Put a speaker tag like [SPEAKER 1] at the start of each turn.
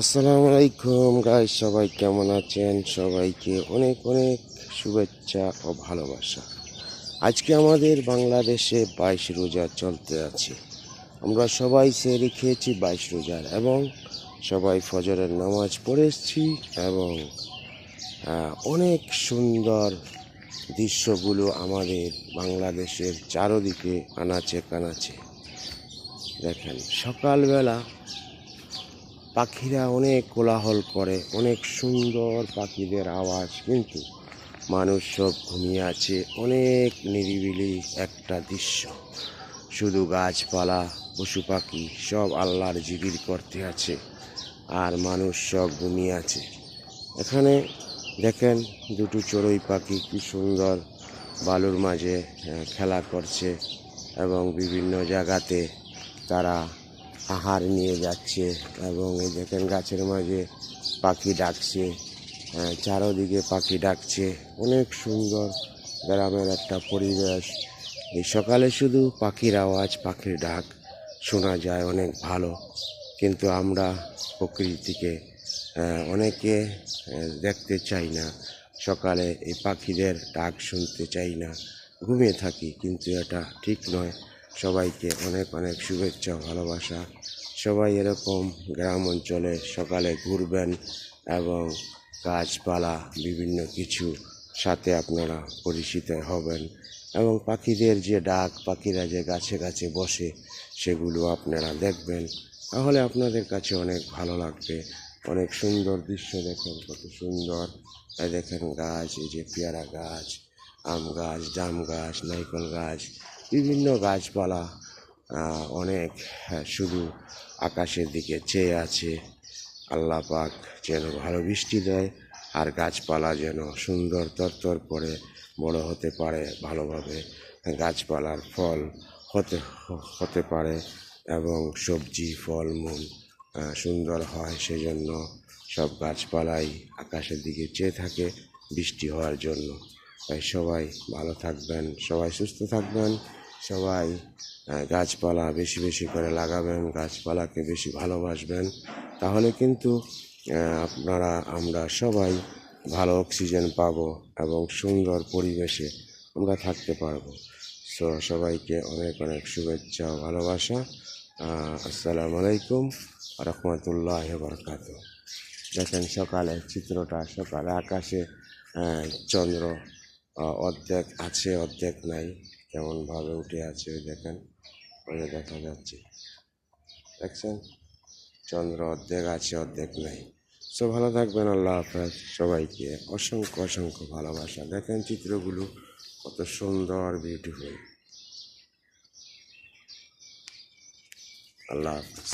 [SPEAKER 1] আসসালামু আলাইকুম গাইস, সবাই কেমন আছেন? সবাইকে অনেক অনেক শুভেচ্ছা ও ভালোবাসা। আজকে আমাদের বাংলাদেশে 22 রোজা চলতে আছে। আমরা সবাই সেহরি খেয়েছি 22 রোজার এবং সবাই ফজরের নামাজ পড়েছি এবং অনেক সুন্দর দৃশ্যগুলো আমাদের বাংলাদেশের চারদিকে আনাচে কানাচে দেখেন। সকালবেলা পাখিরা অনেক কোলাহল করে, অনেক সুন্দর পাখিদের আওয়াজ, কিন্তু মানুষ সব ঘুমিয়ে আছে। অনেক নিরিবিলি একটা দৃশ্য, শুধু গাছপালা, পশু পাখি সব আল্লাহর জিকির করতে আছে আর মানুষ সব ঘুমিয়ে আছে। এখানে দেখেন দুটো চড়ুই পাখি কি সুন্দর বালুর মাঝে খেলা করছে এবং বিভিন্ন জায়গাতে তারা আহার নিয়ে যাচ্ছে। এবং এই দেখেন গাছের মাঝে পাখি ডাকছে, চারোদিকে পাখি ডাকছে। অনেক সুন্দর গ্রামের একটা পরিবেশ। এই সকালে শুধু পাখির আওয়াজ, পাখির ডাক শোনা যায়, অনেক ভালো। কিন্তু আমরা প্রকৃতিকে অনেকে দেখতে চাই না, সকালে এই পাখিদের ডাক শুনতে চাই না, ঘুমিয়ে থাকি। কিন্তু এটা ঠিক নয়। সবাইকে অনেক অনেক শুভেচ্ছা, ভালোবাসা। সবাই এরকম গ্রাম অঞ্চলে সকালে ঘুরবেন এবং গাছপালা বিভিন্ন কিছু সাথে আপনারা পরিচিত হবেন এবং পাখিদের যে ডাক, পাখিরা যে গাছে গাছে বসে, সেগুলো আপনারা দেখবেন। তাহলে আপনাদের কাছে অনেক ভালো লাগবে। অনেক সুন্দর দৃশ্য দেখেন, কত সুন্দর। এই দেখেন গাছ, এই যে পেয়ারা গাছ, আম গাছ, জাম গাছ, নারকেল গাছ, বিভিন্ন গাছপালা অনেক। শুধু আকাশের দিকে চেয়ে আছে। আল্লাহ পাক যেন ভালো বৃষ্টি দেয় আর গাছপালা যেন সুন্দর তরতর করে বড় হতে পারে, ভালোভাবে গাছপালার ফল হতে হতে পারে এবং সবজি ফলমূল সুন্দর হয়। সেজন্য সব গাছপালাই আকাশের দিকে চেয়ে থাকে বৃষ্টি হওয়ার জন্য। তাই সবাই ভালো থাকবেন, সবাই সুস্থ থাকবেন, সবাই গাছপালা বেশি বেশি করে লাগাবেন, গাছপালাকে বেশি ভালোবাসবেন। তাহলে কিন্তু আমরা সবাই ভালো অক্সিজেন পাবো এবং সুন্দর পরিবেশে আমরা থাকতে পারবো। সবাইকে অনেক অনেক শুভেচ্ছা ও ভালোবাসা। আসসালামু আলাইকুম রহমতুল্লাহ বরকাত। দেখেন সকালের চিত্রটা, সকালে আকাশে চন্দ্র অর্ধেক আছে অর্ধেক নাই, কেমনভাবে উঠে আছে ওই দেখেন, ওই দেখা যাচ্ছে, দেখছেন চন্দ্র অর্ধেক আছে অর্ধেক নাই। ভালো থাকবেন, আল্লাহ হাফেজ। সবাইকে অসংখ্য অসংখ্য ভালোবাসা। দেখেন চিত্রগুলো কত সুন্দর, বিউটিফুল। আল্লাহ হাফেজ।